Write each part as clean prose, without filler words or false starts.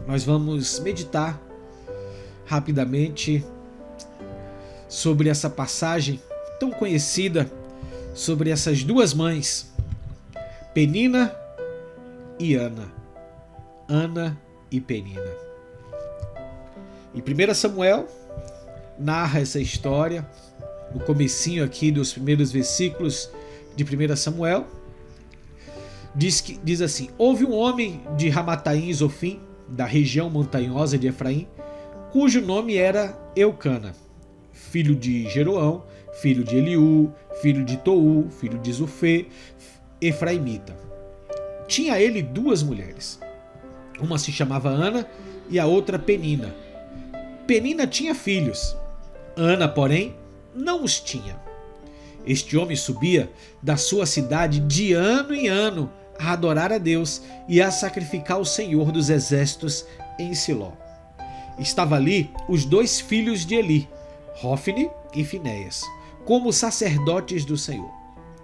nós vamos meditar rapidamente sobre essa passagem tão conhecida, sobre essas duas mães, Penina e Ana. Ana e Penina. E 1 Samuel narra essa história no comecinho aqui dos primeiros versículos de 1 Samuel. Diz assim: houve um homem de Ramataim Zofim, da região montanhosa de Efraim, cujo nome era Eucana, filho de Jeroão, filho de Eliú, filho de Tou, filho de Zufê, efraimita. Tinha ele duas mulheres. Uma se chamava Ana e a outra Penina. Penina tinha filhos. Ana, porém, não os tinha. Este homem subia da sua cidade de ano em ano a adorar a Deus e a sacrificar ao Senhor dos Exércitos em Siló. Estava ali os dois filhos de Eli, Hofni e Finéias, como sacerdotes do Senhor.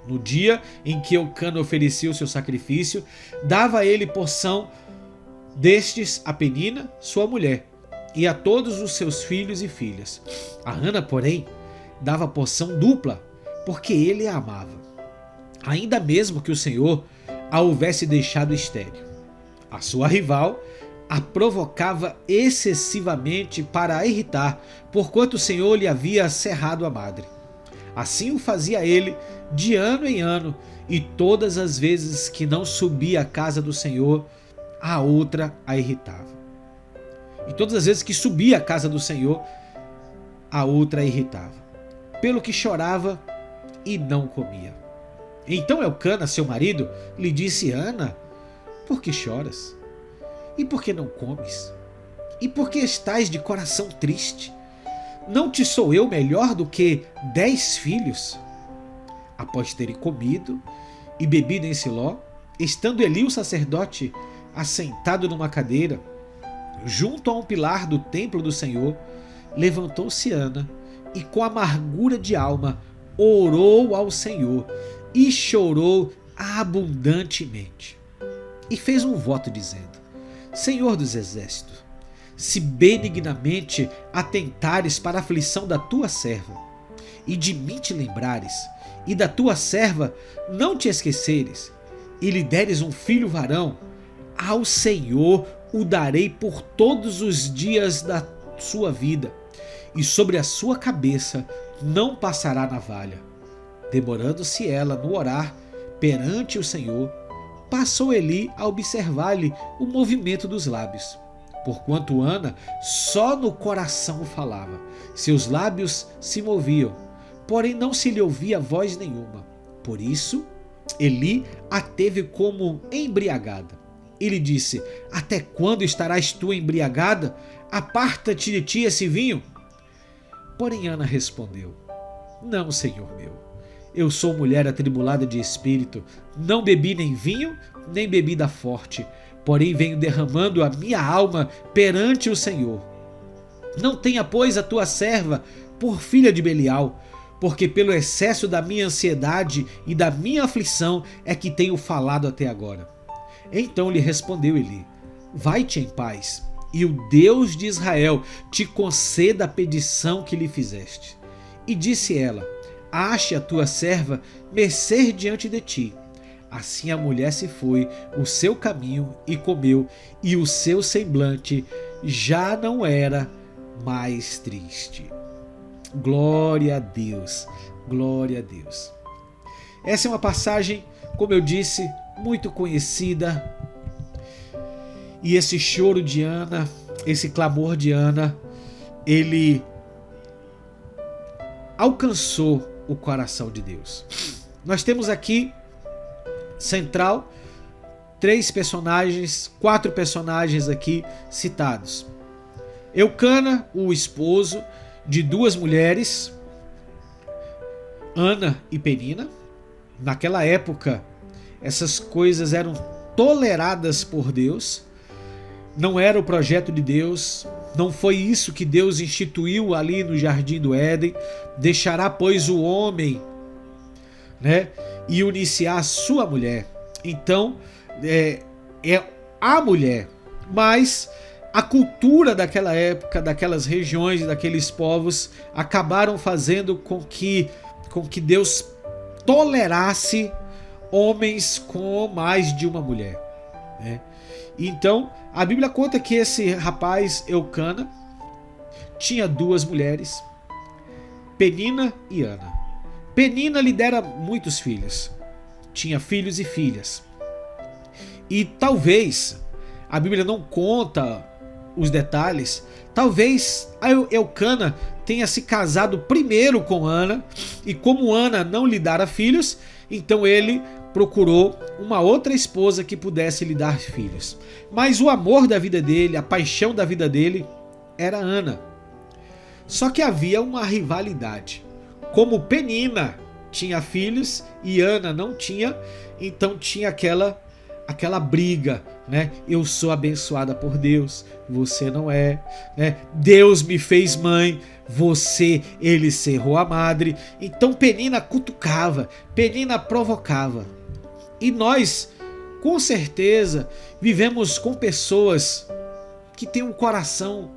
No dia em que Eucana oferecia o seu sacrifício, dava a ele porção destes a Penina, sua mulher, e a todos os seus filhos e filhas. A Ana, porém, dava porção dupla, porque ele a amava, ainda mesmo que o Senhor a houvesse deixado estéril. A sua rival a provocava excessivamente para a irritar, porquanto o Senhor lhe havia cerrado a madre. Assim o fazia ele de ano em ano, e todas as vezes que não subia à casa do Senhor, a outra a irritava. E todas as vezes que subia à casa do Senhor, a outra a irritava, pelo que chorava e não comia. Então Eucana, seu marido, lhe disse: Ana, por que choras? E por que não comes? E por que estás de coração triste? Não te sou eu melhor do que 10 filhos? Após terem comido e bebido em Siló, estando Eli o sacerdote assentado numa cadeira, junto a um pilar do templo do Senhor, levantou-se Ana e com amargura de alma orou ao Senhor e chorou abundantemente. E fez um voto dizendo: Senhor dos Exércitos, se benignamente atentares para a aflição da tua serva, e de mim te lembrares, e da tua serva não te esqueceres, e lhe deres um filho varão, ao Senhor o darei por todos os dias da sua vida, e sobre a sua cabeça não passará navalha. Demorando-se ela no orar perante o Senhor, passou Eli a observar-lhe o movimento dos lábios. Porquanto Ana só no coração falava, seus lábios se moviam, porém não se lhe ouvia voz nenhuma. Por isso, Eli a teve como embriagada. E lhe disse: até quando estarás tu embriagada? Aparta-te de ti esse vinho. Porém Ana respondeu: não, Senhor meu, eu sou mulher atribulada de espírito, não bebi nem vinho, nem bebida forte, porém venho derramando a minha alma perante o Senhor. Não tenha, pois, a tua serva por filha de Belial, porque pelo excesso da minha ansiedade e da minha aflição é que tenho falado até agora. Então lhe respondeu Eli: vai-te em paz, e o Deus de Israel te conceda a petição que lhe fizeste. E disse ela: ache a tua serva mercê diante de ti. Assim a mulher se foi o seu caminho e comeu, e o seu semblante já não era mais triste. Glória a Deus, glória a Deus. Essa é uma passagem, como eu disse, muito conhecida. E esse choro de Ana, esse clamor de Ana, ele alcançou o coração de Deus. Nós temos aqui central 4 personagens aqui citados. Eucana, o esposo de 2 mulheres, Ana e Penina. Naquela época, essas coisas eram toleradas por Deus. Não era o projeto de Deus, não foi isso que Deus instituiu ali no Jardim do Éden. Deixará, pois, o homem, e unir-se a sua mulher. Então, é a mulher. Mas a cultura daquela época, daquelas regiões, daqueles povos, acabaram fazendo com que Deus tolerasse homens com mais de uma mulher, né? Então, a Bíblia conta que esse rapaz, Eucana, tinha duas mulheres, Penina e Ana. Penina lhe dera muitos filhos, tinha filhos e filhas. E talvez, a Bíblia não conta os detalhes, talvez a Eucana tenha se casado primeiro com Ana, e como Ana não lhe dara filhos, então ele procurou uma outra esposa que pudesse lhe dar filhos. Mas o amor da vida dele, a paixão da vida dele, era Ana. Só que havia uma rivalidade. Como Penina tinha filhos e Ana não tinha, então tinha aquela briga, né? Eu sou abençoada por Deus, você não é, né? Deus me fez mãe, ele cerrou a madre. Então Penina cutucava, Penina provocava. E nós, com certeza, vivemos com pessoas que têm um coração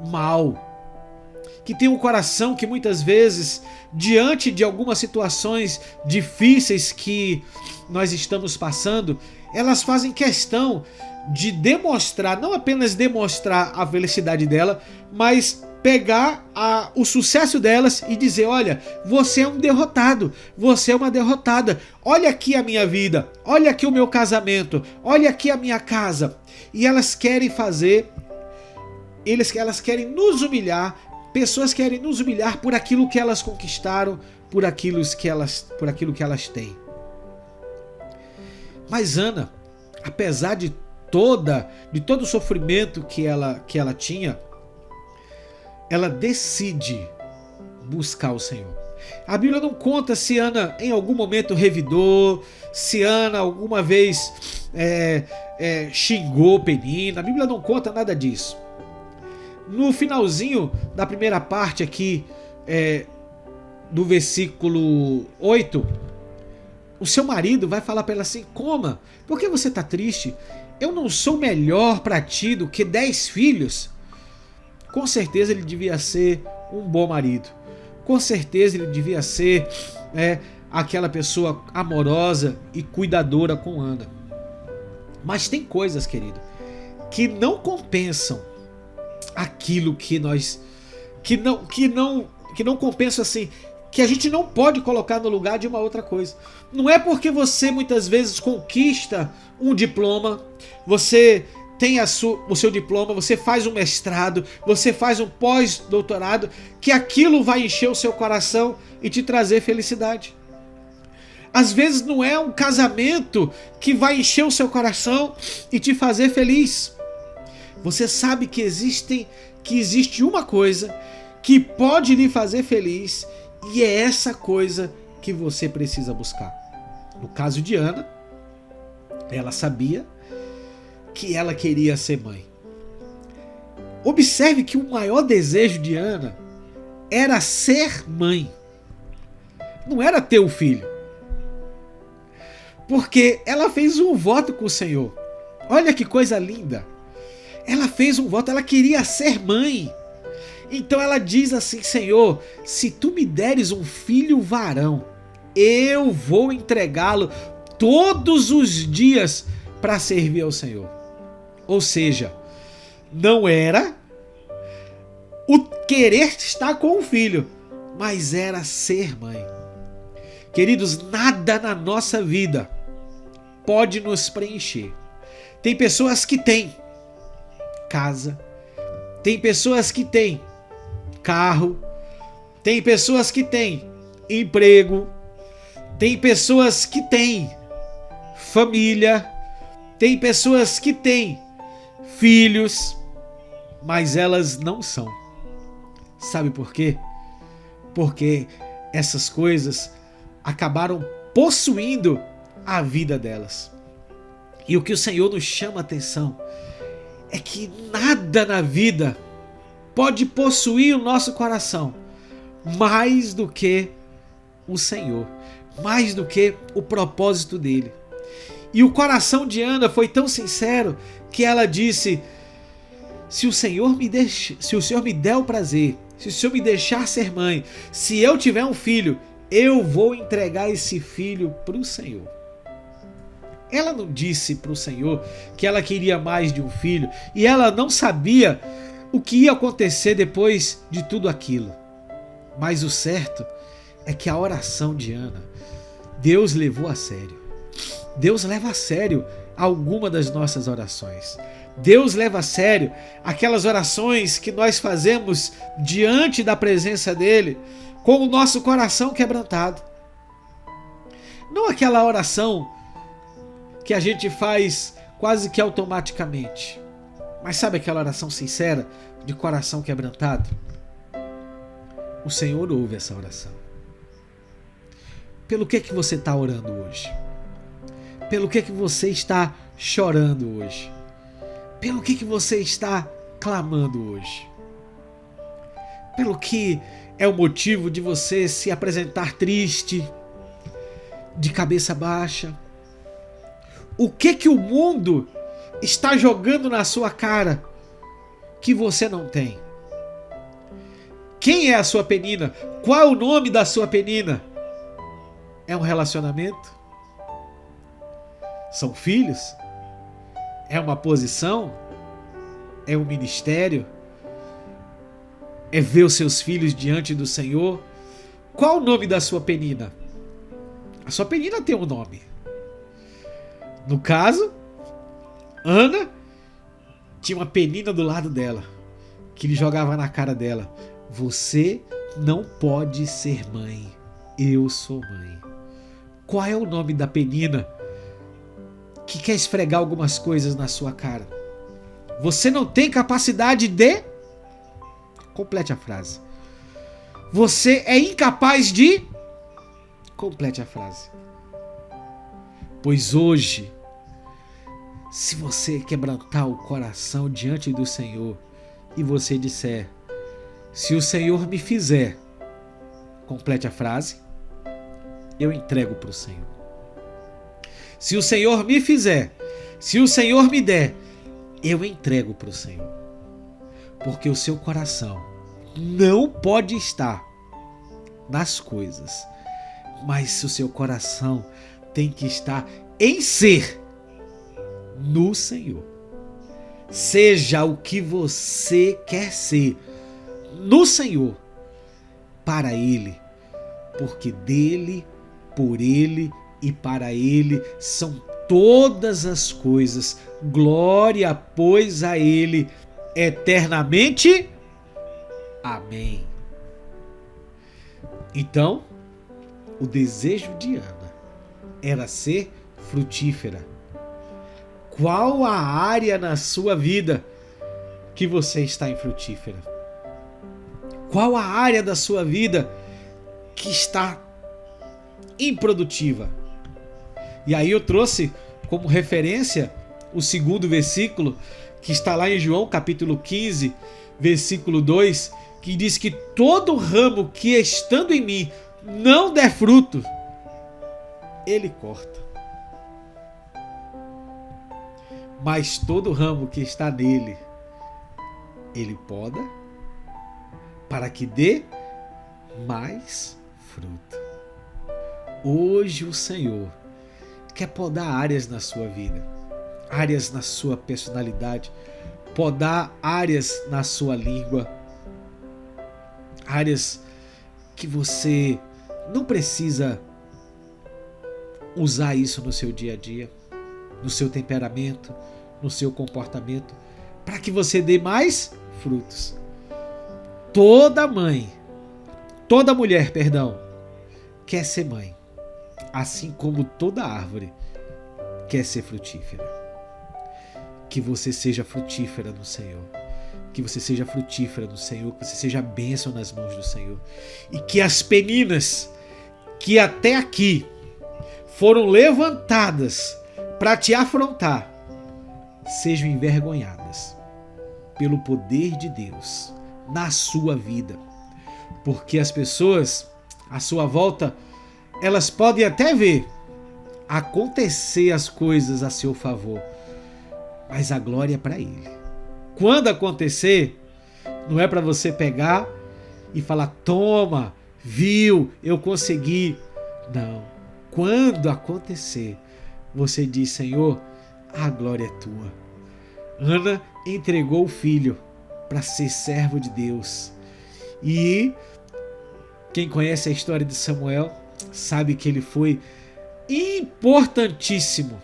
mau, que tem um coração que muitas vezes, diante de algumas situações difíceis que nós estamos passando, elas fazem questão de demonstrar, não apenas demonstrar a felicidade dela, mas pegar o sucesso delas e dizer: olha, você é um derrotado, você é uma derrotada, olha aqui a minha vida, olha aqui o meu casamento, olha aqui a minha casa. E elas querem fazer, elas querem nos humilhar. Pessoas querem nos humilhar por aquilo que elas conquistaram, por aquilo que elas têm. Mas Ana, apesar de todo o sofrimento que ela tinha, ela decide buscar o Senhor. A Bíblia não conta se Ana em algum momento revidou, se Ana alguma vez xingou Penina. A Bíblia não conta nada disso. No finalzinho da primeira parte aqui, do versículo 8, o seu marido vai falar para ela assim: coma, por que você está triste? Eu não sou melhor para ti do que 10 filhos? Com certeza ele devia ser um bom marido. Com certeza ele devia ser aquela pessoa amorosa e cuidadora com Ana. Mas tem coisas, querido, que não compensam aquilo que não compensa, assim, que a gente não pode colocar no lugar de uma outra coisa. Não é porque você muitas vezes conquista um diploma, você tem o seu diploma, você faz um mestrado, você faz um pós-doutorado, que aquilo vai encher o seu coração e te trazer felicidade. Às vezes não é um casamento que vai encher o seu coração e te fazer feliz. Você sabe que existe uma coisa que pode lhe fazer feliz, e é essa coisa que você precisa buscar. No caso de Ana, ela sabia que ela queria ser mãe. Observe que o maior desejo de Ana era ser mãe. Não era ter o filho. Porque ela fez um voto com o Senhor. Olha que coisa linda. Ela fez um voto, ela queria ser mãe. Então ela diz assim: Senhor, se tu me deres um filho varão, eu vou entregá-lo todos os dias para servir ao Senhor. Ou seja, não era o querer estar com o filho, mas era ser mãe. Queridos, nada na nossa vida pode nos preencher. Tem pessoas que têm casa, tem pessoas que têm carro, tem pessoas que têm emprego, tem pessoas que têm família, tem pessoas que têm filhos, mas elas não são. Sabe por quê? Porque essas coisas acabaram possuindo a vida delas. E o que o Senhor nos chama a atenção é que nada na vida pode possuir o nosso coração mais do que o Senhor, mais do que o propósito dele. E o coração de Ana foi tão sincero que ela disse: se o Senhor me der o prazer, se o Senhor me deixar ser mãe, se eu tiver um filho, eu vou entregar esse filho para o Senhor. Ela não disse para o Senhor que ela queria mais de um filho e ela não sabia o que ia acontecer depois de tudo aquilo. Mas o certo é que a oração de Ana, Deus levou a sério. Deus leva a sério alguma das nossas orações. Deus leva a sério aquelas orações que nós fazemos diante da presença dele, com o nosso coração quebrantado. Não aquela oração que a gente faz quase que automaticamente. Mas sabe aquela oração sincera, de coração quebrantado? O Senhor ouve essa oração. Pelo que você está orando hoje? Pelo que você está chorando hoje? Pelo que você está clamando hoje? Pelo que é o motivo de você se apresentar triste, de cabeça baixa? O que o mundo está jogando na sua cara que você não tem? Quem é a sua penina? Qual é o nome da sua penina? É um relacionamento? São filhos? É uma posição? É um ministério? É ver os seus filhos diante do Senhor? Qual o nome da sua penina? A sua penina tem um nome. No caso, Ana tinha uma penina do lado dela, que lhe jogava na cara dela: você não pode ser mãe, eu sou mãe. Qual é o nome da penina que quer esfregar algumas coisas na sua cara? Você não tem capacidade de... Complete a frase. Você é incapaz de... Complete a frase. Pois hoje, se você quebrantar o coração diante do Senhor e você disser: se o Senhor me fizer, complete a frase, eu entrego para o Senhor. Se o Senhor me fizer, se o Senhor me der, eu entrego para o Senhor. Porque o seu coração não pode estar nas coisas, mas o seu coração tem que estar em ser no Senhor. Seja o que você quer ser no Senhor, para Ele, porque dele, por Ele e para Ele são todas as coisas. Glória, pois, a Ele eternamente. Amém. Então, o desejo de Ana era ser frutífera. Qual a área na sua vida que você está infrutífera? Qual a área da sua vida que está improdutiva? E aí eu trouxe como referência o segundo versículo, que está lá em João capítulo 15, versículo 2, que diz que todo ramo que estando em mim não der fruto, ele corta. Mas todo ramo que está nele, ele poda, para que dê mais fruto. Hoje o Senhor quer podar áreas na sua vida, áreas na sua personalidade, podar áreas na sua língua, áreas que você não precisa usar isso no seu dia a dia, no seu temperamento, no seu comportamento, para que você dê mais frutos. Toda mulher, quer ser mãe, assim como toda árvore quer ser frutífera. Que você seja frutífera no Senhor, que você seja frutífera no Senhor, que você seja bênção nas mãos do Senhor, e que as peninas que até aqui foram levantadas para te afrontar sejam envergonhadas pelo poder de Deus na sua vida. Porque as pessoas à sua volta, elas podem até ver acontecer as coisas a seu favor, mas a glória é para Ele. quando acontecer, não é para você pegar e falar, toma, viu, eu consegui. Não. Quando acontecer, você diz, Senhor, a glória é tua. Ana entregou o filho para ser servo de Deus. E quem conhece a história de Samuel sabe que ele foi importantíssimo.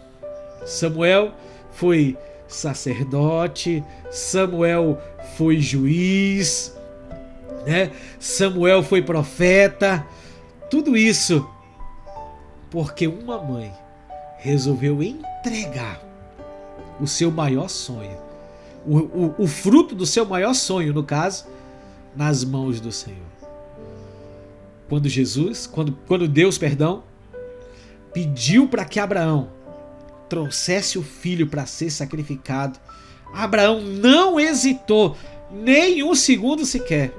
Samuel foi sacerdote, Samuel foi juiz, né? Samuel foi profeta. Tudo isso porque uma mãe resolveu entregar o seu maior sonho, o fruto do seu maior sonho, no caso, nas mãos do Senhor. Quando Deus pediu para que Abraão trouxesse o filho para ser sacrificado, Abraão não hesitou nem um segundo sequer,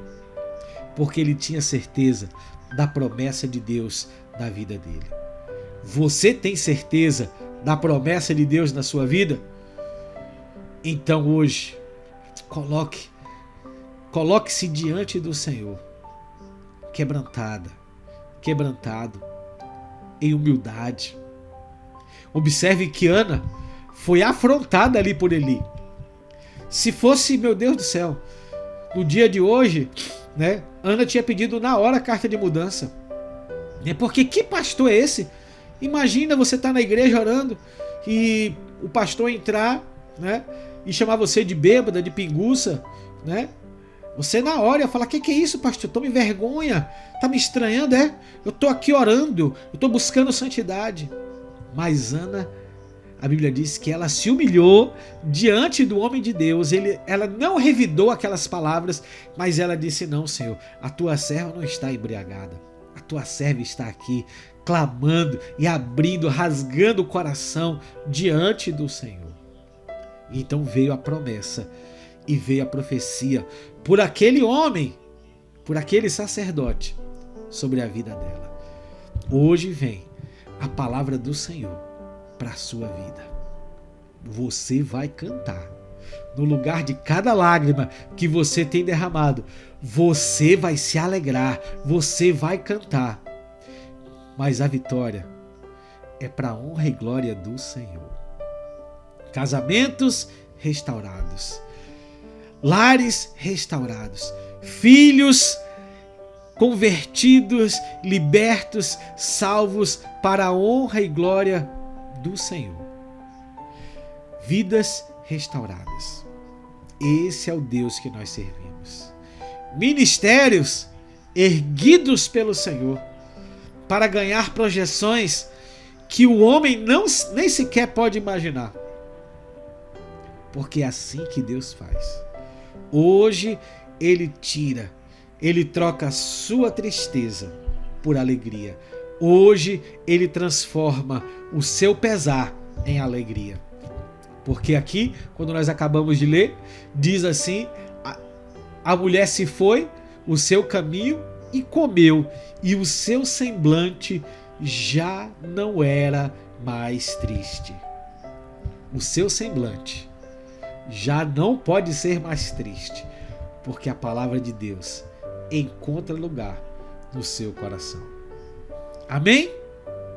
porque ele tinha certeza da promessa de Deus na vida dele. Você tem certeza da promessa de Deus na sua vida? Então hoje, coloque-se diante do Senhor, quebrantado, em humildade. Observe que Ana foi afrontada ali por Eli. Se fosse, meu Deus do céu, no dia de hoje, né, Ana tinha pedido na hora a carta de mudança. Porque que pastor é esse? Imagina você estar na igreja orando e o pastor entrar, né, e chamar você de bêbada, de pinguça, né? Você na hora ia falar, que é isso, pastor? Tome vergonha, tá me estranhando, é? Eu tô aqui orando, eu tô buscando santidade. Mas Ana, a Bíblia diz que ela se humilhou diante do homem de Deus. Ela não revidou aquelas palavras, mas ela disse, não, Senhor, a tua serva não está embriagada. A tua serva está aqui, clamando e abrindo, rasgando o coração diante do Senhor. Então veio a promessa e veio a profecia por aquele homem, por aquele sacerdote, sobre a vida dela. Hoje vem a palavra do Senhor para a sua vida. Você vai cantar. No lugar de cada lágrima que você tem derramado, você vai se alegrar, você vai cantar. Mas a vitória é para a honra e glória do Senhor. Casamentos restaurados, lares restaurados, filhos convertidos, libertos, salvos para a honra e glória do Senhor. Vidas restauradas. Esse é o Deus que nós servimos. Ministérios erguidos pelo Senhor para ganhar projeções que o homem nem sequer pode imaginar. Porque é assim que Deus faz. Hoje ele troca a sua tristeza por alegria. Hoje ele transforma o seu pesar em alegria. Porque aqui, quando nós acabamos de ler, diz assim, a mulher se foi o seu caminho e comeu, e o seu semblante já não era mais triste. O seu semblante já não pode ser mais triste, porque a palavra de Deus encontra lugar no seu coração. Amém?